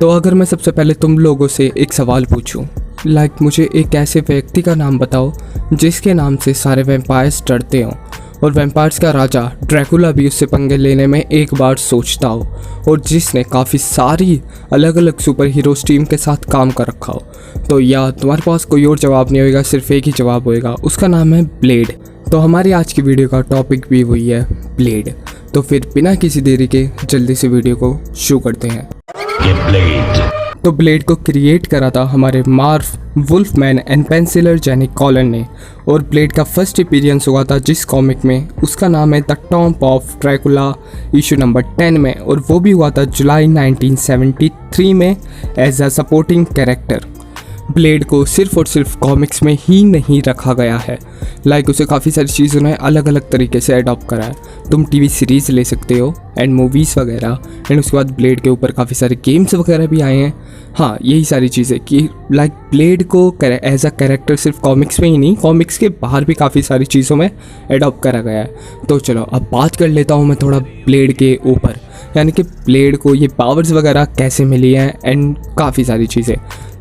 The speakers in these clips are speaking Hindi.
तो अगर मैं सबसे पहले तुम लोगों से एक सवाल पूछूं, मुझे एक ऐसे व्यक्ति का नाम बताओ जिसके नाम से सारे वैम्पायर्स डरते हों और वैम्पायर्स का राजा ड्रैकुला भी उससे पंगे लेने में एक बार सोचता हो और जिसने काफ़ी सारी अलग अलग सुपर हीरोज़ टीम के साथ काम कर रखा हो। तो या तुम्हारे पास कोई और जवाब नहीं होगा, सिर्फ एक ही जवाब होएगा, उसका नाम है ब्लेड। तो हमारी आज की वीडियो का टॉपिक भी वही है, ब्लेड। तो फिर बिना किसी देरी के जल्दी से वीडियो को शुरू करते हैं। तो ब्लेड को क्रिएट करा था हमारे मार्व वुल्फमैन एंड पेंसिलर जेनी कॉलन ने, और ब्लेड का फर्स्ट अपीयरेंस हुआ था जिस कॉमिक में, उसका नाम है the tomb of Dracula issue number 10 में, और वो भी हुआ था जुलाई 1973 में as a supporting character. Blade को सिर्फ और सिर्फ कॉमिक्स में ही नहीं रखा गया है, उसे काफ़ी सारी चीज़ों ने अलग अलग तरीके से अडॉप्ट करा है। तुम टीवी सीरीज़ ले सकते हो एंड मूवीज़ वगैरह, एंड उसके बाद ब्लेड के ऊपर काफ़ी सारे गेम्स वगैरह भी आए हैं। हाँ, यही सारी चीज़ें कि ब्लेड को एज अ कैरेक्टर सिर्फ कॉमिक्स में ही नहीं, कॉमिक्स के बाहर भी काफ़ी सारी चीज़ों में अडॉप्ट करा गया है। तो चलो अब बात कर लेता हूँ मैं थोड़ा ब्लेड के ऊपर, यानी कि ब्लेड को ये पावर्स वगैरह कैसे मिली हैं एंड काफ़ी सारी चीज़ें।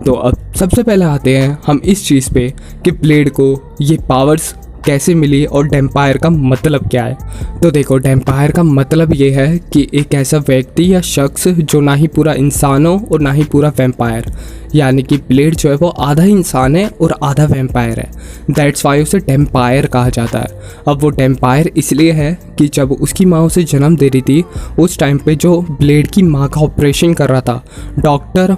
तो अब सबसे पहले आते हैं हम इस चीज़ पे कि ब्लेड को ये पावर्स कैसे मिली और डेम्पायर का मतलब क्या है। तो देखो, डेम्पायर का मतलब ये है कि एक ऐसा व्यक्ति या शख्स जो ना ही पूरा इंसान हो और ना ही पूरा वैम्पायर, यानी कि ब्लेड जो है वो आधा इंसान है और आधा वैम्पायर है। दैट्स वाई उसे डेम्पायर कहा जाता है। अब वो डेम्पायर इसलिए है कि जब उसकी माँ उसे जन्म दे रही थी, उस टाइम पे जो ब्लेड की माँ का ऑपरेशन कर रहा था डॉक्टर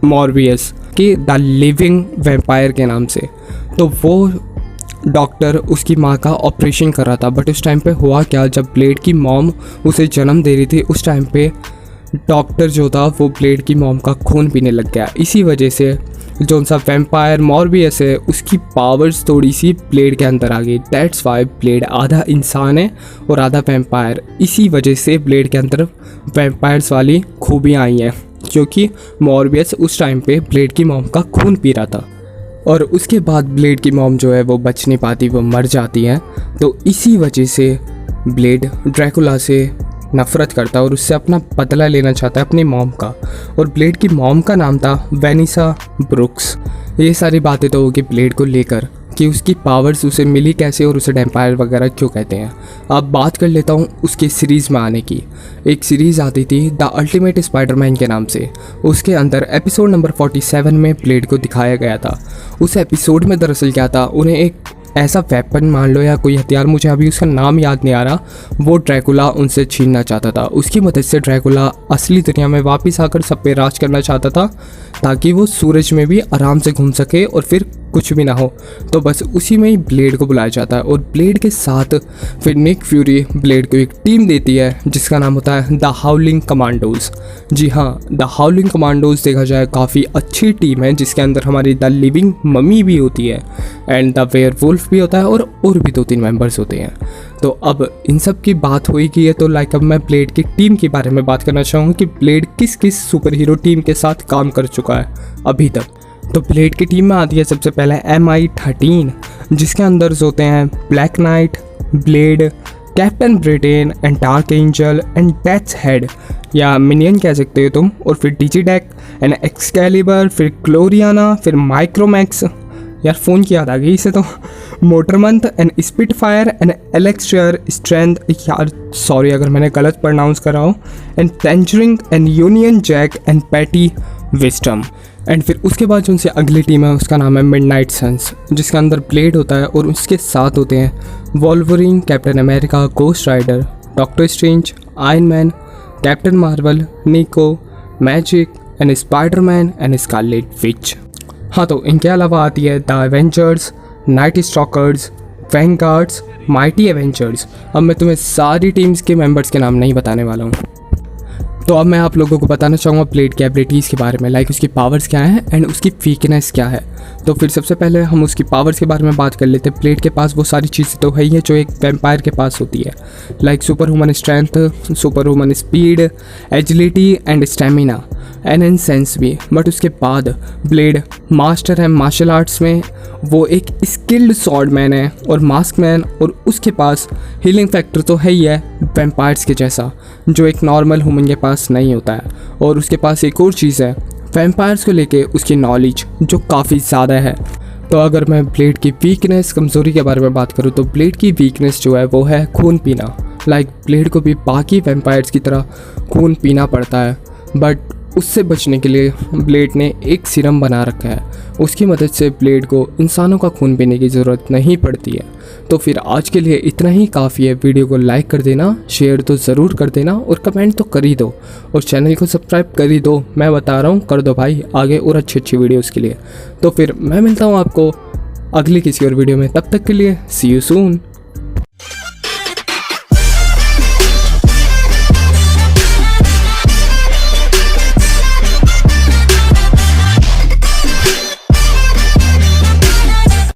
मॉर्बियस के द लिविंग वैम्पायर के नाम से, तो वो डॉक्टर उसकी माँ का ऑपरेशन कर रहा था। बट उस टाइम पे हुआ क्या, जब ब्लेड की मॉम उसे जन्म दे रही थी, उस टाइम पे डॉक्टर जो था वो ब्लेड की मॉम का खून पीने लग गया। इसी वजह से जो सा वैम्पायर मॉर्बियस है, उसकी पावर्स थोड़ी सी ब्लेड के अंदर आ गई। दैट्स वाई ब्लेड आधा इंसान है और आधा वैम्पायर। इसी वजह से ब्लेड के अंदर वैम्पायर्स वाली खूबियाँ आई हैं, क्योंकि मॉर्बियस उस टाइम पे ब्लेड की मॉम का खून पी रहा था। और उसके बाद ब्लेड की मॉम जो है वो बच नहीं पाती, वो मर जाती है। तो इसी वजह से ब्लेड ड्रैकुला से नफ़रत करता है और उससे अपना बदला लेना चाहता है अपनी मॉम का। और ब्लेड की मॉम का नाम था वेनिसा ब्रुक्स। ये सारी बातें तो होगी ब्लेड को लेकर कि उसकी पावर्स उसे मिली कैसे और उसे डेम्पायर वगैरह क्यों कहते हैं। अब बात कर लेता हूँ उसके सीरीज़ में आने की। एक सीरीज़ आती थी द अल्टीमेट स्पाइडरमैन के नाम से, उसके अंदर एपिसोड नंबर 47 में ब्लेड को दिखाया गया था। उस एपिसोड में दरअसल क्या था, उन्हें एक ऐसा वेपन मान लो या कोई हथियार, मुझे अभी उसका नाम याद नहीं आ रहा, वो ड्रैकुला उनसे छीनना चाहता था। उसकी मदद से ड्रैकुला असली दुनिया में वापस आकर सब पे राज करना चाहता था, ताकि वो सूरज में भी आराम से घूम सके और फिर कुछ भी ना हो। तो बस उसी में ही ब्लेड को बुलाया जाता है। और ब्लेड के साथ फिर निक फ्यूरी ब्लेड को एक टीम देती है जिसका नाम होता है द हाउलिंग कमांडोज़। जी हाँ, द हाउलिंग कमांडोज़ देखा जाए काफ़ी अच्छी टीम है, जिसके अंदर हमारी द लिविंग मम्मी भी होती है एंड द वेयरवुल्फ भी होता है और भी 2-3 मेंबर्स होते हैं। तो अब इन सब की बात हुई की है, तो अब मैं ब्लेड की टीम के बारे में बात करना चाहूँगा कि ब्लेड किस किस सुपर हीरो टीम के साथ काम कर चुका है अभी तक। तो ब्लेड की टीम में आती है सबसे पहले MI13, जिसके अंदर होते हैं black night, blade, captain Britain and dark angel and deaths head या मिनियन कह सकते हो तुम, और फिर डिजिडेक एंड एक्सकैलिबर, फिर ग्लोरियाना, फिर माइक्रोमैक्स, यार फ़ोन की याद आ गई इसे तो, मोटरमंथ एंड स्पिटफायर एंड एलेक्स्ट्रियर स्ट्रेंथ, यार सॉरी अगर मैंने गलत प्रोनाउंस करा हो, एंड टेंजरिंग एंड यूनियन जैक एंड पैटी विस्टम। एंड फिर उसके बाद जो उनसे अगली टीम है उसका नाम है मिडनाइट सन्स, जिसके अंदर ब्लेड होता है और उसके साथ होते हैं Wolverine, Captain America, Ghost Rider, Doctor Strange, Iron Man, Captain Marvel, Nico, Magik and Spiderman and Scarlet Witch. हाँ, तो इनके अलावा आती है the Avengers, Night Stalkers, Vanguards, Mighty Avengers. अब मैं तुम्हें सारी टीम्स के मेंबर्स के नाम नहीं बताने वाला हूँ। तो अब मैं आप लोगों को बताना चाहूँगा ब्लेड की एबिलिटीज़ के बारे में, उसकी पावर्स क्या हैं एंड उसकी वीकनेस क्या है। तो फिर सबसे पहले हम उसकी पावर्स के बारे में बात कर लेते हैं। ब्लेड के पास वो सारी चीज़ें तो है ही है जो एक वैम्पायर के पास होती है, super human strength, super human speed, agility and stamina and sense भी। बट उसके बाद ब्लेड मास्टर है मार्शल आर्ट्स में, वो एक स्किल्ड स्वॉर्ड मैन है और मास्क मैन, और उसके पास हीलिंग फैक्टर तो है ही है वैम्पायर्स के जैसा, जो एक नॉर्मल ह्यूमन के पास पास नहीं होता है। और उसके पास एक और चीज़ है, वैम्पायर्स को लेके उसकी नॉलेज जो काफ़ी ज़्यादा है। तो अगर मैं ब्लेड की वीकनेस, कमज़ोरी के बारे में बात करूँ तो ब्लेड की वीकनेस जो है वो है खून पीना। ब्लेड को भी बाकी वैम्पायर्स की तरह खून पीना पड़ता है, बट उससे बचने के लिए ब्लेड ने एक सीरम बना रखा है। उसकी मदद से ब्लेड को इंसानों का खून पीने की ज़रूरत नहीं पड़ती है। तो फिर आज के लिए इतना ही काफ़ी है। वीडियो को लाइक कर देना, शेयर तो ज़रूर कर देना और कमेंट तो कर ही दो और चैनल को सब्सक्राइब कर ही दो। मैं बता रहा हूँ, कर दो भाई, आगे और अच्छी वीडियोज़ के लिए। तो फिर मैं मिलता हूँ आपको अगली किसी और वीडियो में। तब तक के लिए सी यू सून।